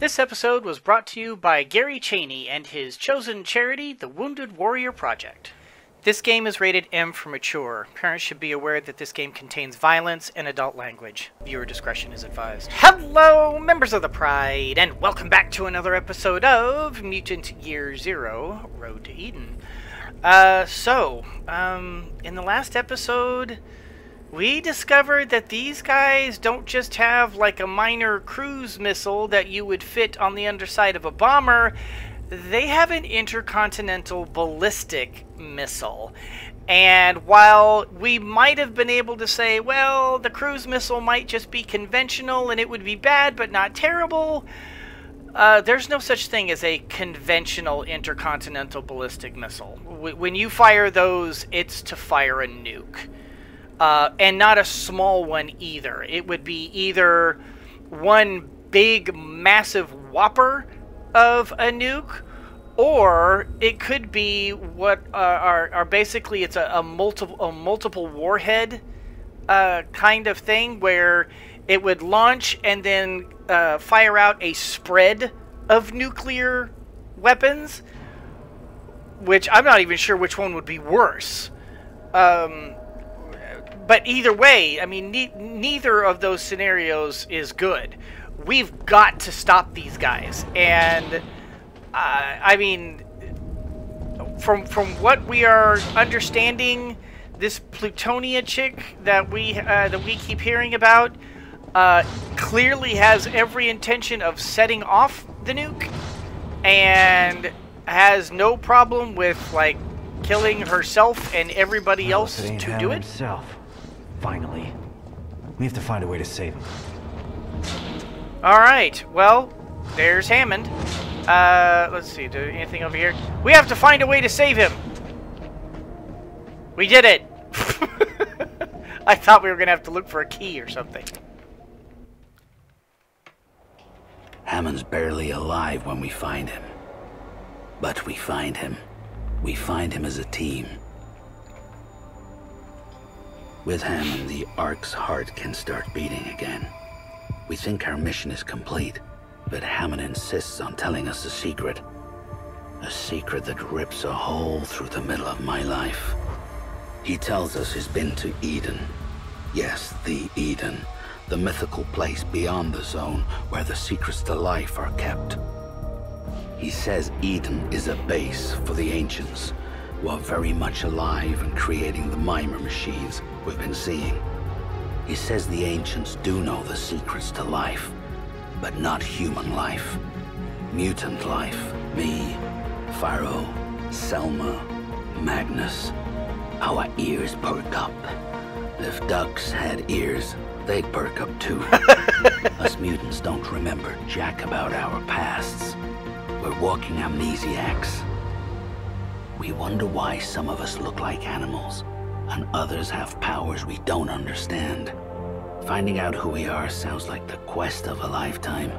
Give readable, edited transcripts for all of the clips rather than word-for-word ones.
This episode was brought to you by Gary Cheney and his chosen charity, the Wounded Warrior Project. This game is rated M for mature. Parents should be aware that this game contains violence and adult language. Viewer discretion is advised. Hello, members of the Pride, and welcome back to another episode of Mutant Year Zero, Road to Eden. In the last episode, we discovered that these guys don't just have like a minor cruise missile that you would fit on the underside of a bomber. They have an intercontinental ballistic missile. And while we might have been able to say, well, the cruise missile might just be conventional and it would be bad but not terrible, there's no such thing as a conventional intercontinental ballistic missile. When you fire those, it's to fire a nuke. And not a small one either. It would be either one big, massive whopper of a nuke, or it could be what are basically it's a multiple warhead kind of thing, where it would launch and then fire out a spread of nuclear weapons, which I'm not even sure which one would be worse. But either way, I mean, neither of those scenarios is good. We've got to stop these guys, and I mean, from what we are understanding, this Plutonia chick that we keep hearing about clearly has every intention of setting off the nuke, and has no problem with like killing herself and everybody else to do it. Finally. We have to find a way to save him. Alright, well, there's Hammond. Let's see, do anything over here? We have to find a way to save him! We did it! I thought we were gonna have to look for a key or something. Hammond's barely alive when we find him. But we find him. We find him as a team. With Hammond, the Ark's heart can start beating again. We think our mission is complete, but Hammond insists on telling us a secret. A secret that rips a hole through the middle of my life. He tells us he's been to Eden. Yes, the Eden. The mythical place beyond the zone where the secrets to life are kept. He says Eden is a base for the ancients, who are very much alive and creating the mimer machines we've been seeing. He says the ancients do know the secrets to life, but not human life. Mutant life. Me, Pharaoh, Selma, Magnus. Our ears perk up. If ducks had ears, they'd perk up too. Us mutants don't remember jack about our pasts. We're walking amnesiacs. We wonder why some of us look like animals, and others have powers we don't understand. Finding out who we are sounds like the quest of a lifetime,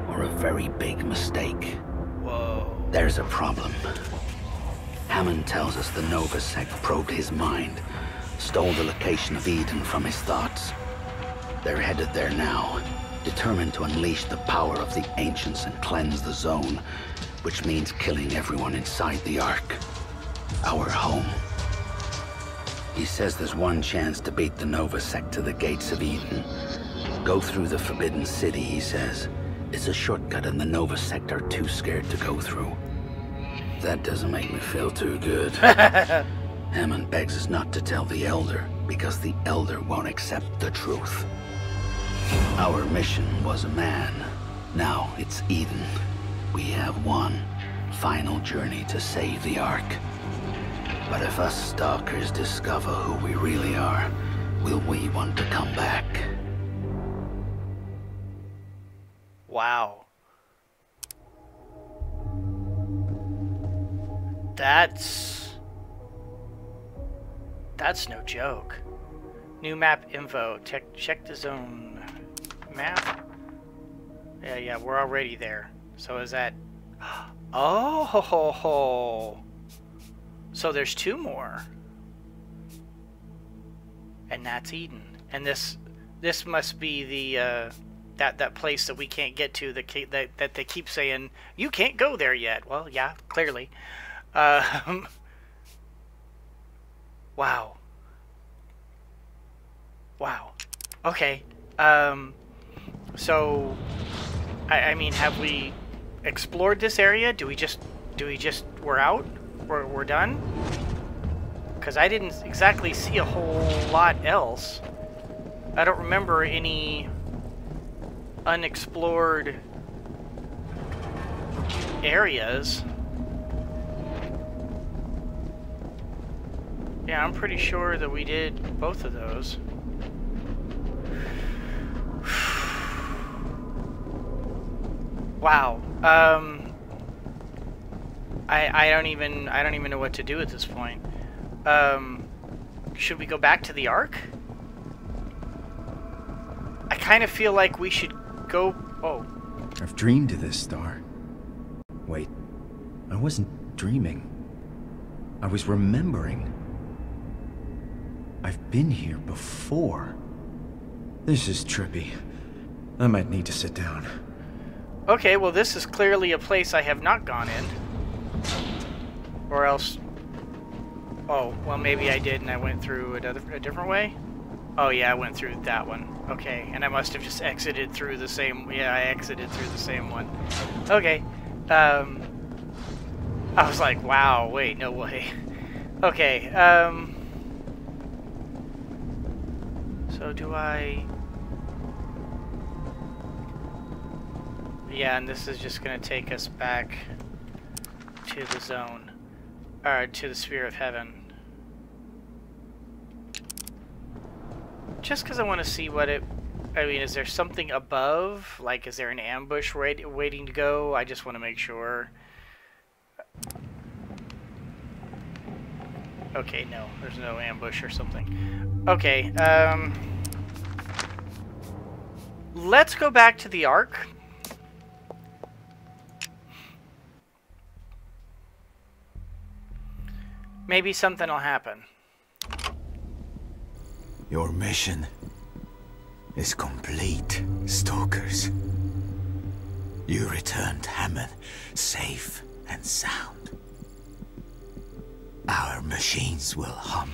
or a very big mistake. Whoa. There's a problem. Hammond tells us the Nova Sect probed his mind, stole the location of Eden from his thoughts. They're headed there now, determined to unleash the power of the ancients and cleanse the zone, which means killing everyone inside the Ark. Our home. He says there's one chance to beat the Nova Sect to the gates of Eden. Go through the Forbidden City, he says. It's a shortcut and the Nova Sect are too scared to go through. That doesn't make me feel too good. Hammond begs us not to tell the Elder, because the Elder won't accept the truth. Our mission was a man. Now it's Eden. We have one final journey to save the Ark. But if us stalkers discover who we really are, will we want to come back? Wow. That's no joke. New map info. Check the zone map. Yeah, we're already there. So is that... Oh! So there's two more. And that's Eden. And this must be the that place that we can't get to, that they keep saying you can't go there yet. Well, yeah, clearly. Wow. Wow. Okay. So, I mean, have we explored this area? We're out? We're done? Because I didn't exactly see a whole lot else. I don't remember any unexplored areas. Yeah, I'm pretty sure that we did both of those. Wow. I don't even know what to do at this point. Should we go back to the Ark? I kind of feel like we should go... Oh. I've dreamed of this star. Wait, I wasn't dreaming. I was remembering. I've been here before. This is trippy. I might need to sit down. Okay, well this is clearly a place I have not gone in. Or else... Oh, well maybe I did and I went through a different way? Oh yeah, I went through that one. Okay, and I must have just exited through the same... Yeah, I exited through the same one. Okay. I was like, wow, wait, no way. Okay, so do I... Yeah, and this is just going to take us back to the zone. Or to the Sphere of Heaven. Just because I want to see what it... I mean, is there something above? Like, is there an ambush waiting to go? I just want to make sure. Okay, no. There's no ambush or something. Okay, let's go back to the Ark. Maybe something will happen. Your mission is complete, Stalkers. You returned Hammond safe and sound. Our machines will hum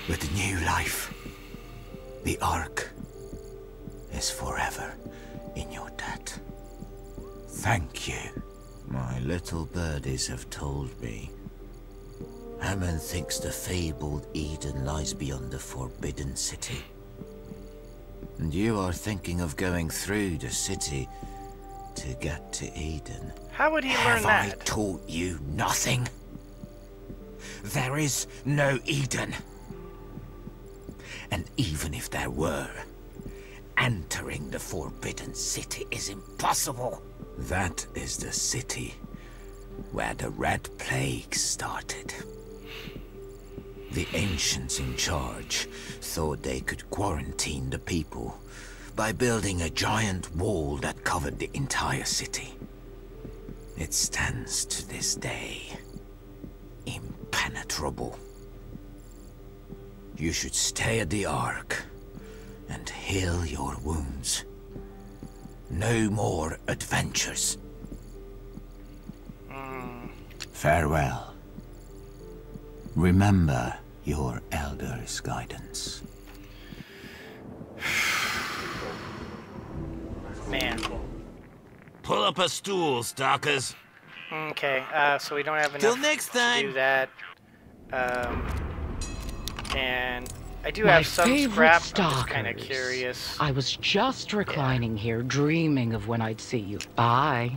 with new life. The Ark is forever in your debt. Thank you. My little birdies have told me. Hammond thinks the fabled Eden lies beyond the Forbidden City. And you are thinking of going through the city to get to Eden. How would he learn that? Have I taught you nothing? There is no Eden. And even if there were, entering the Forbidden City is impossible. That is the city where the Red Plague started. The ancients in charge thought they could quarantine the people by building a giant wall that covered the entire city. It stands to this day, impenetrable. You should stay at the Ark and heal your wounds. No more adventures. Farewell. Remember your elder's guidance. Man. Pull up a stool, Stalkers. Okay, so we don't have enough Till next to time. do that. And I do My have some favorite scrap. I'm just kind of stalkers. curious. I was just reclining here, dreaming of when I'd see you. Bye.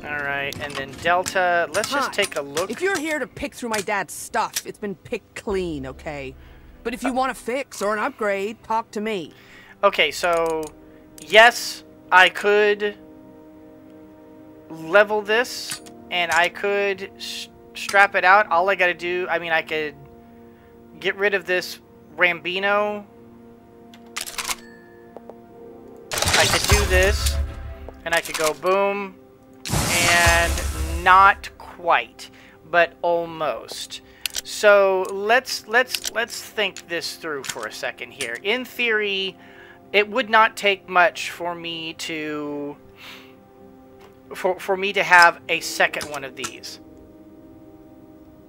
Alright, and then Delta, let's just Hi. take a look. If you're here to pick through my dad's stuff, it's been picked clean, okay? But if you want a fix or an upgrade, talk to me. Okay, so yes, I could level this and I could strap it out. All I gotta do, I mean, I could get rid of this Rambino. I could do this and I could go boom. And not quite, but almost. So let's think this through for a second here. In theory, it would not take much for me to for me to have a second one of these.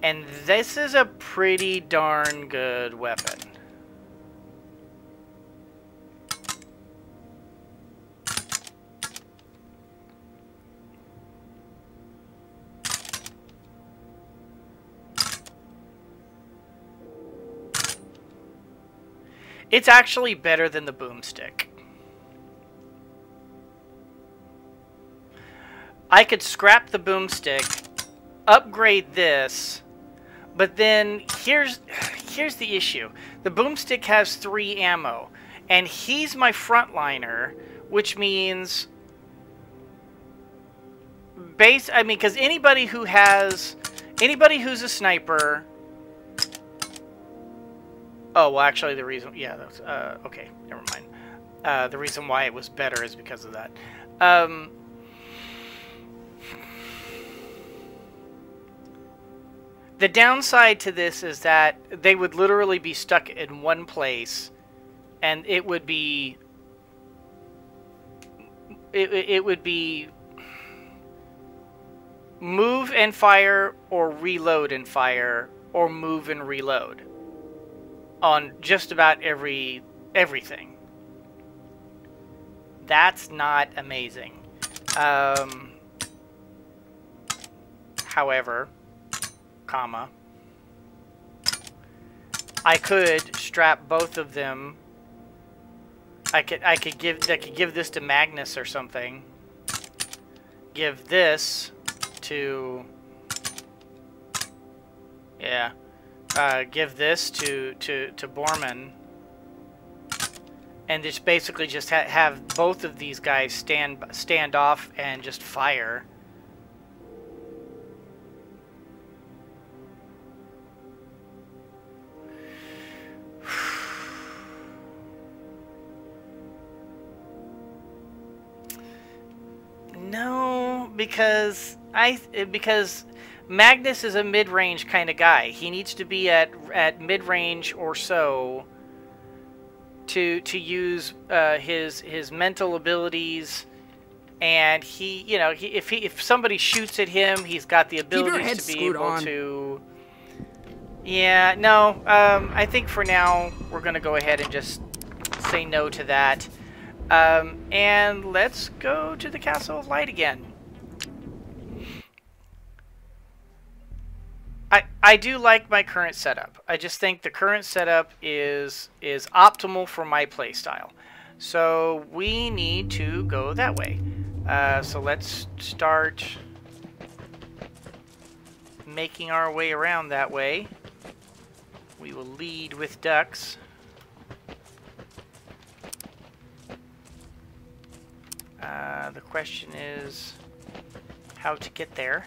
And this is a pretty darn good weapon. It's actually better than the boomstick. I could scrap the boomstick, upgrade this, but then here's the issue. The boomstick has 3 ammo, and he's my frontliner, which means because anybody who's a sniper. Oh, well, actually, the reason... Yeah, that's... okay, never mind. The reason why it was better is because of that. The downside to this is that they would literally be stuck in one place, and it would be... It would be... move and fire, or reload and fire, or move and reload. On just about everything. That's not amazing. However, I could strap both of them. I could give this to Magnus or something. Give this to give this to Borman, and just basically just have both of these guys stand off and just fire. No, because Magnus is a mid-range kind of guy. He needs to be at mid-range or so to use his mental abilities, and if somebody shoots at him, he's got the abilities to be able to. Yeah, no. I think for now we're gonna go ahead and just say no to that, and let's go to the Castle of Light again. I do like my current setup. I just think the current setup is optimal for my playstyle. So we need to go that way. So let's start making our way around that way. We will lead with ducks. The question is how to get there.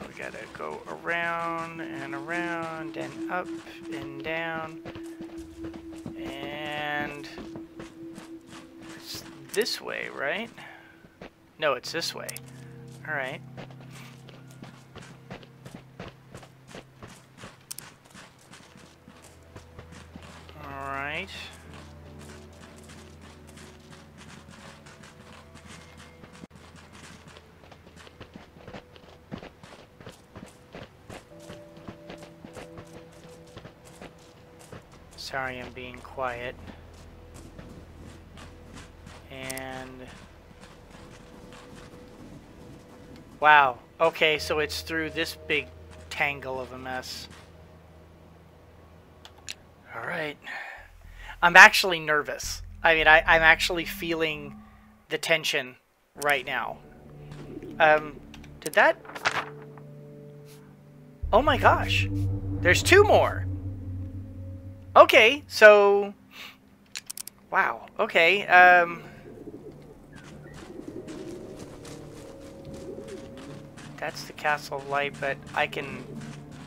We gotta go around and up and down, and it's this way, right? No, it's this way. All right. All right. Sorry, I'm being quiet. And wow. Okay, so it's through this big tangle of a mess. All right. I'm actually nervous. I mean, I'm actually feeling the tension right now. Did that? Oh my gosh. There's 2 more. Okay, so wow. Okay. That's the Castle of Light, but I can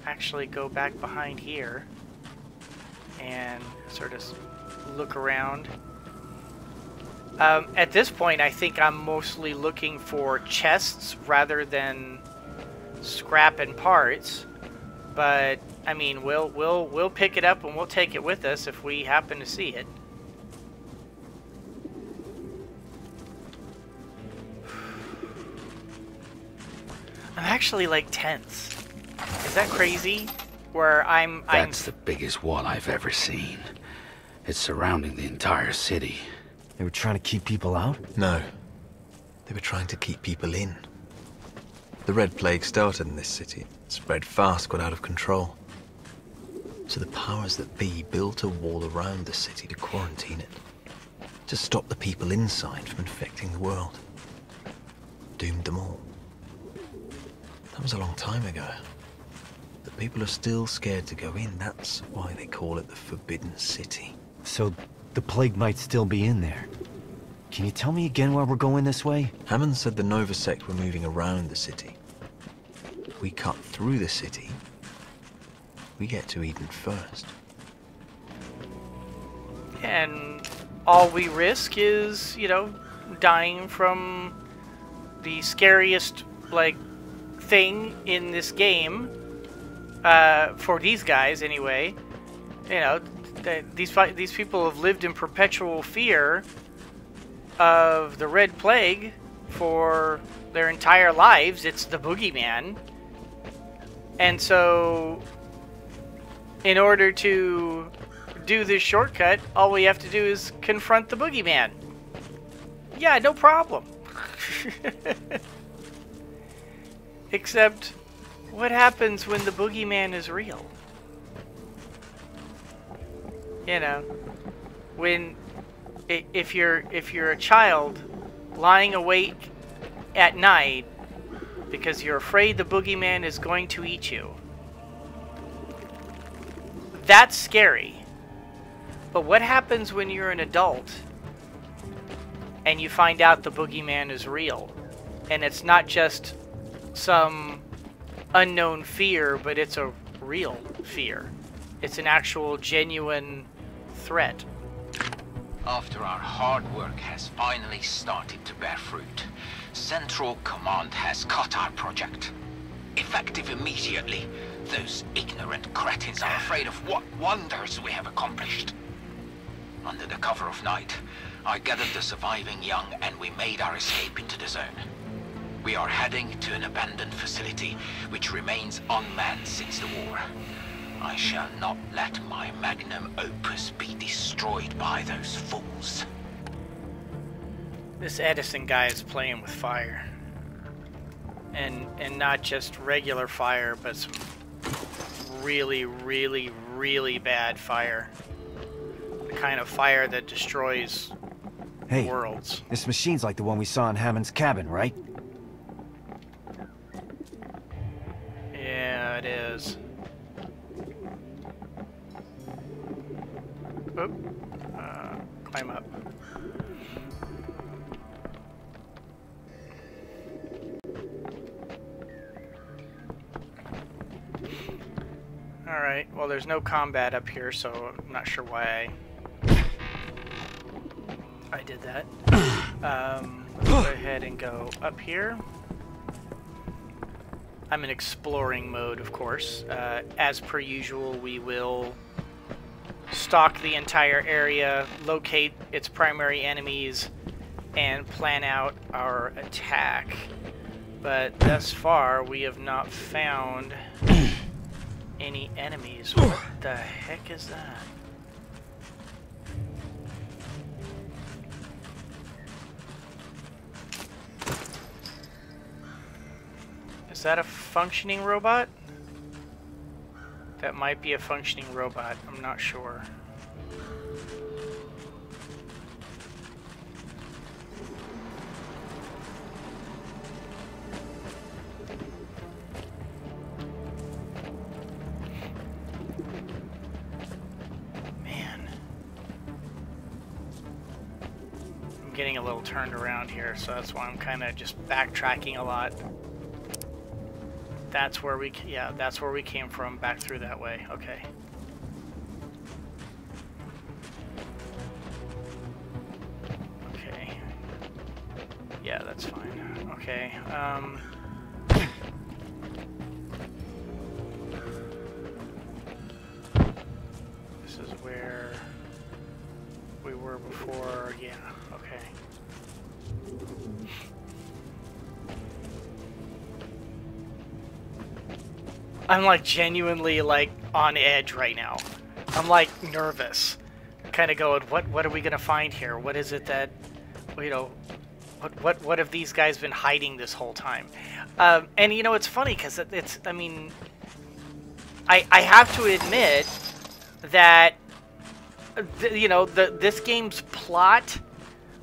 actually go back behind here and sort of look around. At this point, I think I'm mostly looking for chests rather than scrap and parts, but I mean, we'll pick it up and we'll take it with us if we happen to see it. I'm actually like tense. Is that crazy? Where That's the biggest wall I've ever seen. It's surrounding the entire city. They were trying to keep people out? No. They were trying to keep people in. The Red Plague started in this city. It spread fast, got out of control. So the powers that be built a wall around the city to quarantine it. To stop the people inside from infecting the world. Doomed them all. That was a long time ago. But people are still scared to go in. That's why they call it the Forbidden City. So the plague might still be in there. Can you tell me again why we're going this way? Hammond said the Nova sect were moving around the city. We cut through the city. We get to Eden first. And all we risk is, you know, dying from the scariest, like, thing in this game. For these guys, anyway. You know, these people have lived in perpetual fear of the Red Plague for their entire lives. It's the boogeyman. And so, in order to do this shortcut, all we have to do is confront the boogeyman. Yeah, no problem. Except, what happens when the boogeyman is real? You know, when if you're a child lying awake at night because you're afraid the boogeyman is going to eat you, that's scary. But what happens when you're an adult and you find out the boogeyman is real, and it's not just some unknown fear, but it's a real fear? It's an actual genuine threat. After our hard work has finally started to bear fruit, Central Command has cut our project. Effective immediately, those ignorant cretins are afraid of what wonders we have accomplished. Under the cover of night, I gathered the surviving young and we made our escape into the zone. We are heading to an abandoned facility which remains unmanned since the war. I shall not let my magnum opus be destroyed by those fools. This Edison guy is playing with fire. And not just regular fire, but some really, really, really bad fire. The kind of fire that destroys worlds. This machine's like the one we saw in Hammond's cabin, right? Yeah, it is. Oop. Climb up. Alright, well there's no combat up here, so I'm not sure why I did that. Let's go ahead and go up here. I'm in exploring mode, of course. As per usual, we will stalk the entire area, locate its primary enemies, and plan out our attack. But thus far, we have not found any enemies. What the heck is that? Is that a functioning robot? That might be a functioning robot. I'm not sure. Man. I'm getting a little turned around here, so that's why I'm kind of just backtracking a lot. That's where we, yeah, that's where we came from, back through that way. Okay. Okay. Yeah, that's fine. Okay. This is where we were before. Yeah, okay. I'm like genuinely like on edge right now. I'm like nervous. Kind of going, what are we gonna find here? What is it that, you know, what have these guys been hiding this whole time? And you know, it's funny because it's, I mean, I have to admit that, you know, this game's plot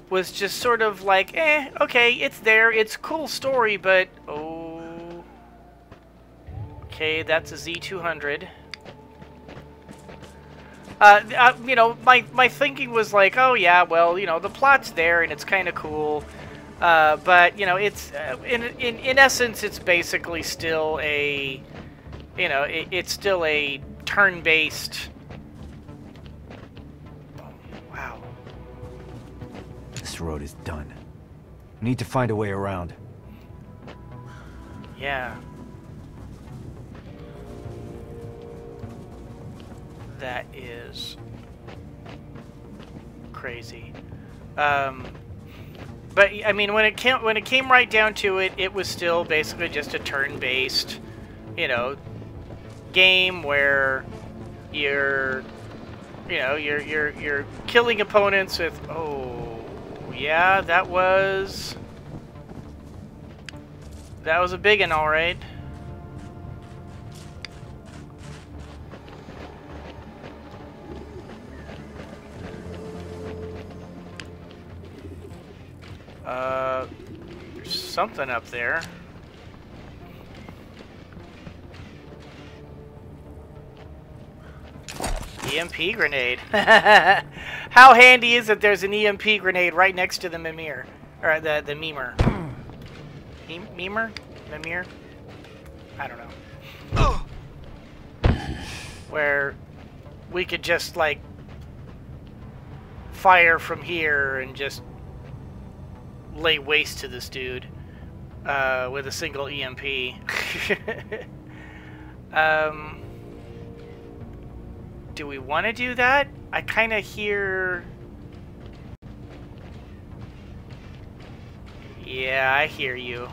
was just sort of like, okay, it's there, it's a cool story, but, oh, okay, that's a Z200. You know, my thinking was like, oh yeah, well, you know, the plot's there and it's kind of cool, but you know, it's in essence, it's basically still a, you know, it's still a turn-based. Wow. This road is done. We need to find a way around. Yeah. That is crazy. But I mean, when it came right down to it, it was still basically just a turn-based, you know, game where you're killing opponents with, oh yeah, that was a big one, all right. There's something up there. EMP grenade. How handy is it there's an EMP grenade right next to the Mimir? Or the Memer. Memer? Mimir? I don't know. Where we could just, like, fire from here and just lay waste to this dude with a single EMP. Do we want to do that? I kind of hear... Yeah, I hear you.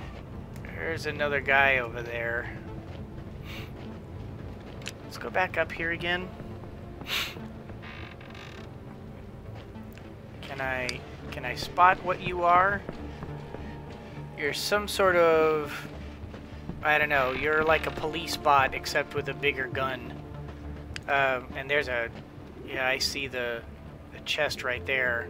There's another guy over there. Let's go back up here again. Can I spot what you are? You're some sort of... I don't know. You're like a police bot, except with a bigger gun. And there's a... Yeah, I see the chest right there.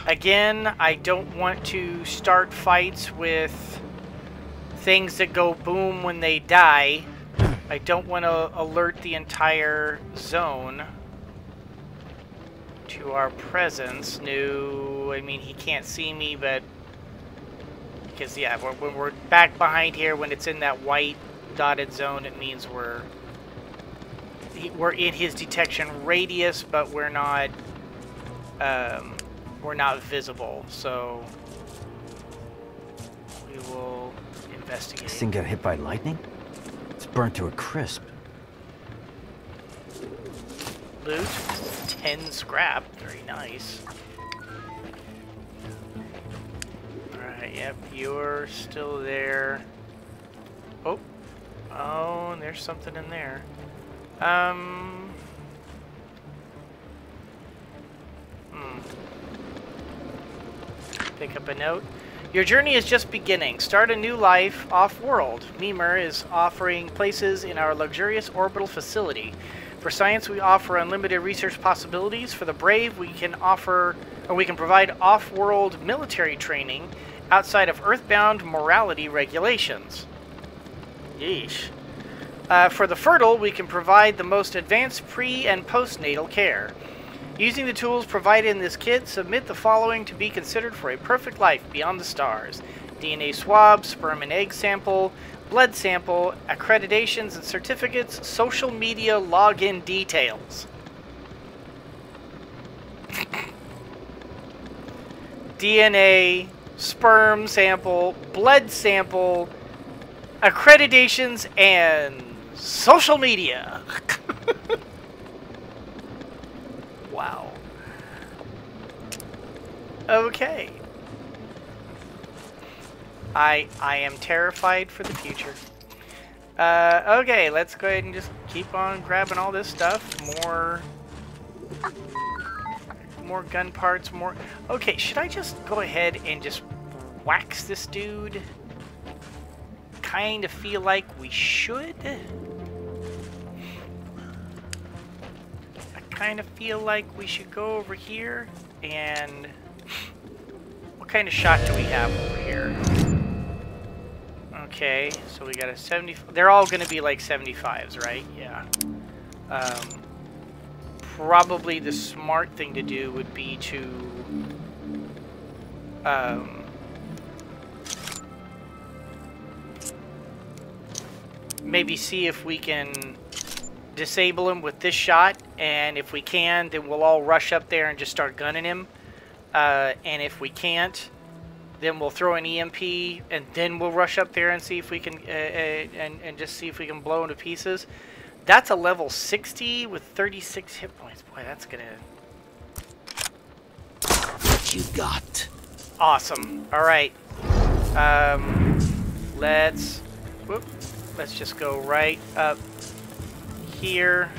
Again, I don't want to start fights with things that go boom when they die. I don't want to alert the entire zone to our presence. No, I mean, he can't see me, but... Because, yeah, when we're back behind here, when it's in that white dotted zone, it means we're in his detection radius, but we're not visible. So we will investigate. This thing got hit by lightning? It's burnt to a crisp. Loot, 10 scrap, very nice. Alright, yep, you're still there. Oh, and there's something in there. Pick up a note. Your journey is just beginning. Start a new life off-world. Mimer is offering places in our luxurious orbital facility. For science, we offer unlimited research possibilities. For the brave, we can provide off-world military training outside of Earthbound morality regulations. Yeesh. For the fertile, we can provide the most advanced pre- and postnatal care. Using the tools provided in this kit, submit the following to be considered for a perfect life beyond the stars. DNA swab, sperm and egg sample, blood sample, accreditations and certificates, social media login details. DNA sperm sample, blood sample, accreditations, and social media. Wow. Okay. I am terrified for the future. Okay, let's go ahead and just keep on grabbing all this stuff. More gun parts, more... Okay, should I just go ahead and just wax this dude? Kind of feel like we should. I kind of feel like we should go over here and... What kind of shot do we have over here? Okay, so we got a 70... They're all going to be like 75s, right? Yeah. Probably the smart thing to do would be to... maybe see if we can disable him with this shot, and if we can, then we'll all rush up there and just start gunning him. And if we can't, then we'll throw an EMP, and then we'll rush up there and see if we can, and just see if we can blow him to pieces. That's a level 60 with 36 hit points. Boy, that's gonna... What you got? Awesome. All right. Let's just go right up here.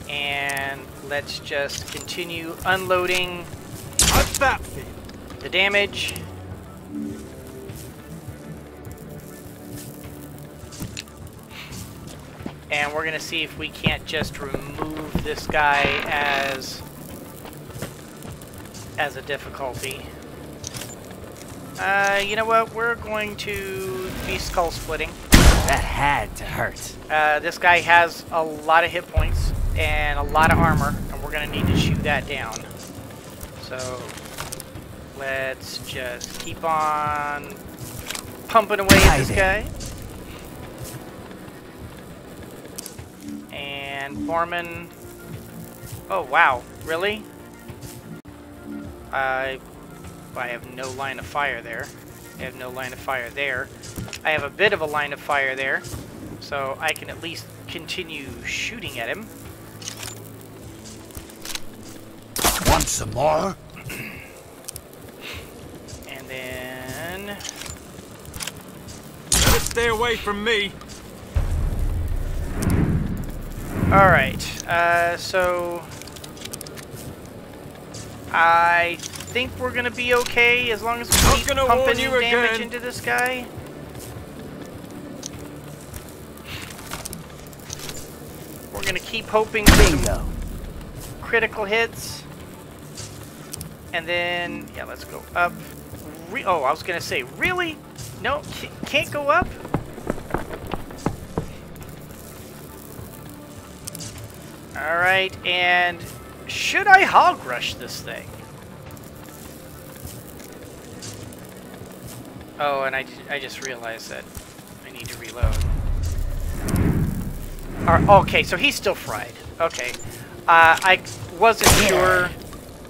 And let's just continue unloading the damage. And we're gonna see if we can't just remove this guy as a difficulty. You know what? We're going to be skull splitting. That had to hurt. This guy has a lot of hit points and a lot of armor, and we're gonna need to shoot that down. So let's just keep on pumping away at this guy. And Foreman. Oh wow, really? I have no line of fire there. I have no line of fire there. I have a bit of a line of fire there, so I can at least continue shooting at him. Want some more? And then... Better stay away from me. Alright, so... I think we're gonna be okay as long as we keep pumping damage into this guy. We're gonna keep hoping for some critical hits. And then, yeah, let's go up. Oh, I was gonna say, really? No, can't go up? Alright, and should I hog rush this thing? Oh, and I just realized that I need to reload. Okay, so he's still fried. Okay. I wasn't sure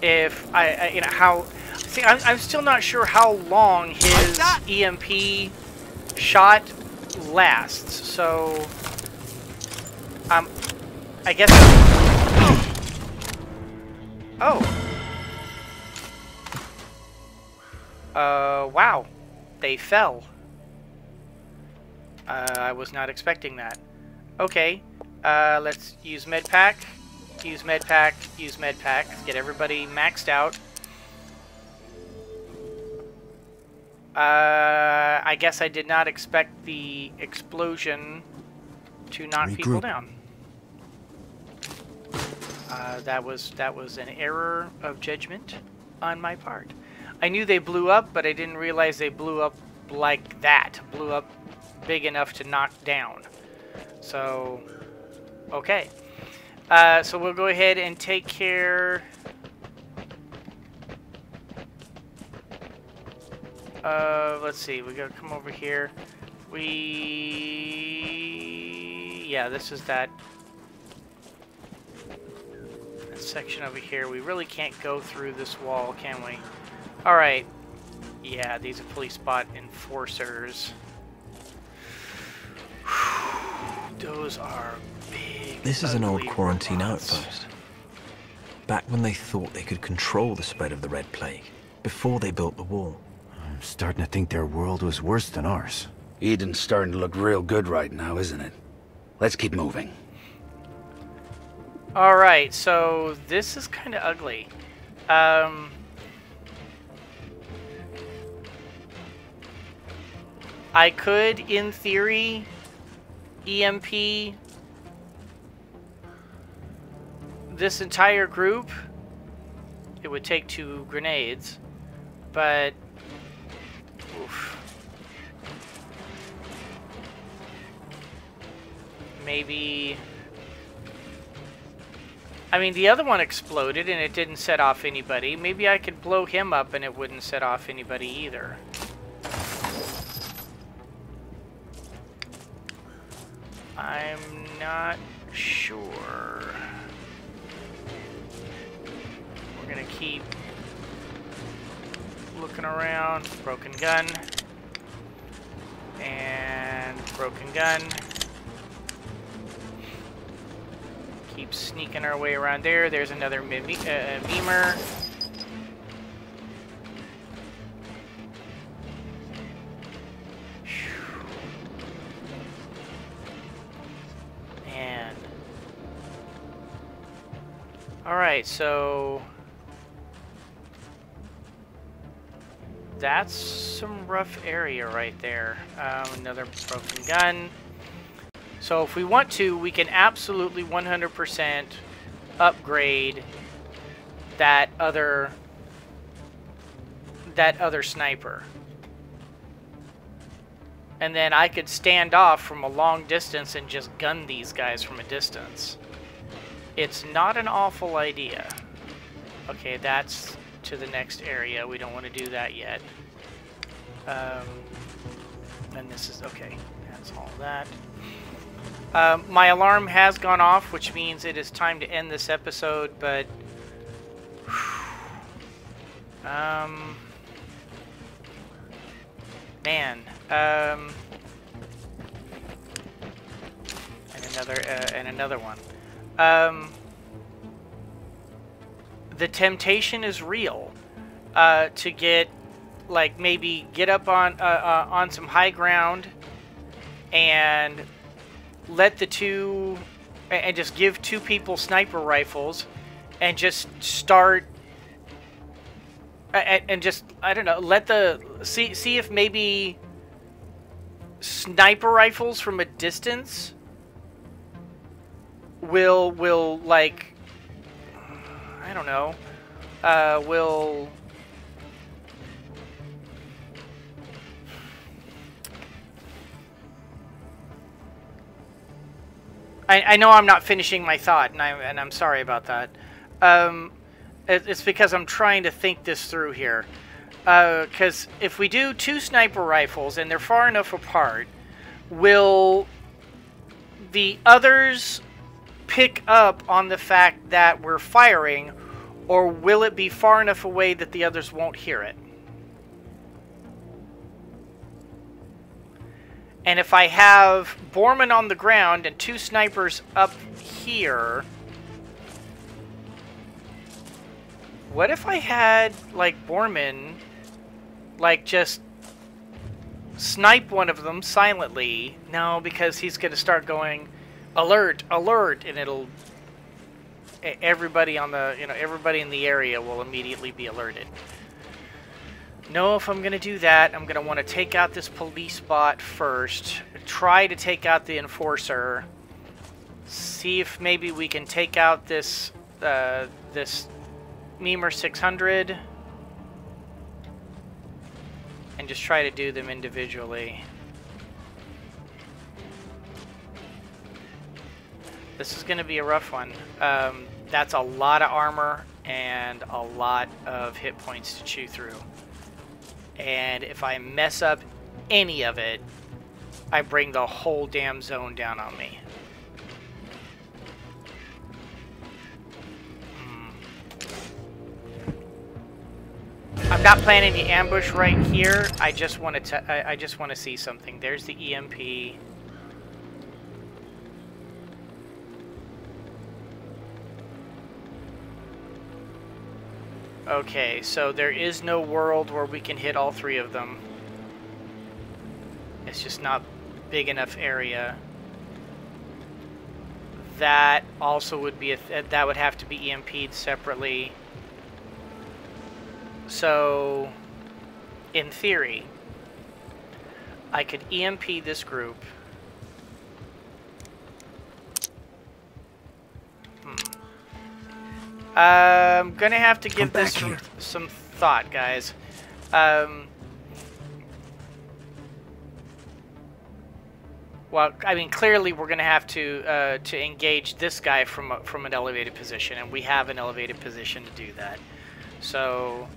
if you know, how... See, I'm still not sure how long his EMP shot lasts, so... I guess... Oh. Wow. They fell. I was not expecting that. Okay. Let's use medpack. Use medpack. Use medpack. Get everybody maxed out. I guess I did not expect the explosion to knock people down. That was an error of judgment on my part. I knew they blew up, but I didn't realize they blew up like that. Blew up big enough to knock down. So, okay. So we'll go ahead and take care of, let's see, we gotta come over here. Yeah, this is that section over here. We really can't go through this wall, can we? Alright. Yeah, these are police spot enforcers. Those are big. This is an old quarantine robots. outpost. Back when they thought they could control the spread of the Red Plague, before they built the wall. I'm starting to think their world was worse than ours. Eden's starting to look real good right now, isn't it? Let's keep moving. Alright, so this is kind of ugly. I could, in theory, EMP this entire group. It would take 2 grenades, but oof. Maybe, I mean, the other one exploded and it didn't set off anybody. Maybe I could blow him up and it wouldn't set off anybody either. I'm not sure. We're gonna keep looking around. Broken gun. And broken gun. Keep sneaking our way around there. There's another memer. Man. Alright, so that's some rough area right there. Another broken gun. So if we want to, we can absolutely 100% upgrade that other sniper. And then I could stand off from a long distance and just gun these guys from a distance. It's not an awful idea. Okay, that's to the next area. We don't want to do that yet. And this is, okay, that's all that. My alarm has gone off, which means it is time to end this episode, but man, and another one. The temptation is real to get, like, maybe get up on some high ground and let the two, and just give 2 people sniper rifles and just start, and just, I don't know, let the, see if maybe sniper rifles from a distance will like, I don't know, will, I know I'm not finishing my thought, and I'm sorry about that. It's because I'm trying to think this through here. Because if we do 2 sniper rifles and they're far enough apart, will the others pick up on the fact that we're firing, or will it be far enough away that the others won't hear it? And if I have Borman on the ground and 2 snipers up here, what if I had, like, Borman, like, just snipe one of them silently? No, because he's going to start going, alert, alert, and it'll, everybody on the, everybody in the area will immediately be alerted. No, if I'm going to do that, I'm going to want to take out this police bot first. Try to take out the enforcer. See if maybe we can take out this this Memer 600. And just try to do them individually. This is going to be a rough one. That's a lot of armor and a lot of hit points to chew through. And if I mess up any of it, I bring the whole damn zone down on me. not planning the ambush right here. I just want to. I just want to see something. There's the EMP. Okay, so there is no world where we can hit all three of them. It's just not big enough area. That also would be that would have to be EMP'd separately. So, in theory, I could EMP this group. I'm gonna have to give this some thought, guys. Well, I mean, clearly we're gonna have to engage this guy from an elevated position, and we have an elevated position to do that. So,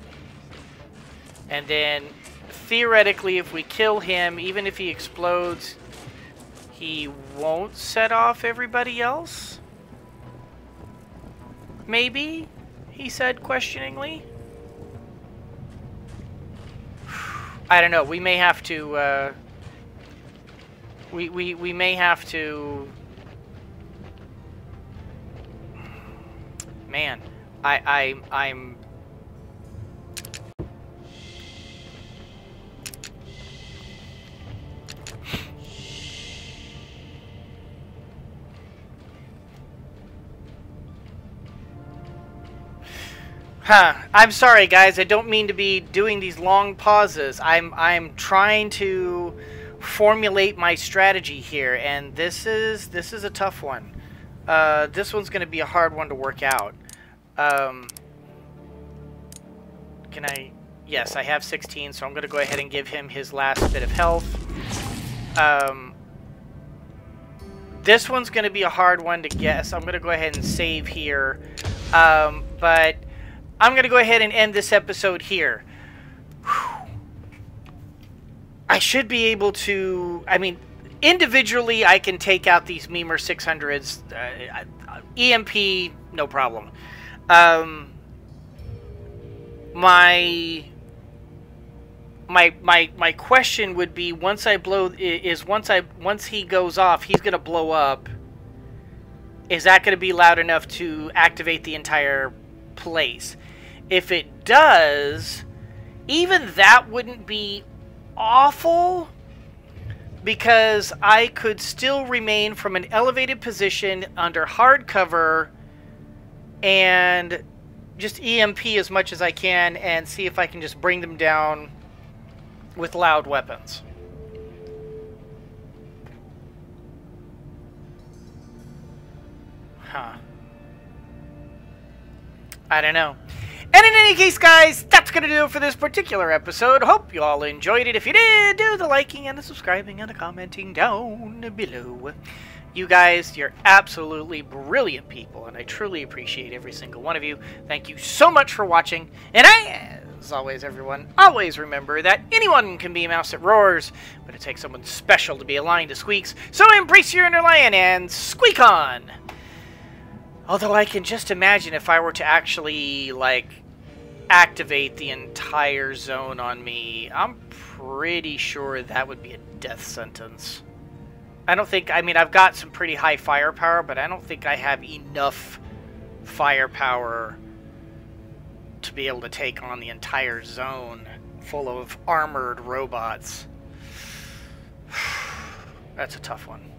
and then theoretically, if we kill him, even if he explodes, he won't set off everybody else. Maybe, he said questioningly. I don't know. We may have to. We may have to. Man, I'm. I'm sorry, guys. I don't mean to be doing these long pauses. I'm trying to formulate my strategy here, and this is a tough one. This one's going to be a hard one to work out. Can I? Yes, I have 16, so I'm going to go ahead and give him his last bit of health. This one's going to be a hard one to guess. I'm going to go ahead and save here, but I'm going to go ahead and end this episode here. I should be able to... I mean, individually, I can take out these Memer 600s. EMP, no problem. My question would be, once I blow... Once he goes off, he's going to blow up. Is that going to be loud enough to activate the entire place? If it does, even that wouldn't be awful, because I could still remain from an elevated position under hard cover and just EMP as much as I can and see if I can just bring them down with loud weapons. Huh. I don't know. And in any case, guys, that's going to do it for this particular episode. Hope you all enjoyed it. If you did, do the liking and the subscribing and the commenting down below. You guys, you're absolutely brilliant people, and I truly appreciate every single one of you. Thank you so much for watching. And as always, everyone, always remember that anyone can be a mouse that roars, but it takes someone special to be a lion that squeaks. So embrace your inner lion and squeak on! Although I can just imagine if I were to actually, like, activate the entire zone on me, I'm pretty sure that would be a death sentence. I don't think, I mean, I've got some pretty high firepower, but I don't think I have enough firepower to be able to take on the entire zone full of armored robots. That's a tough one.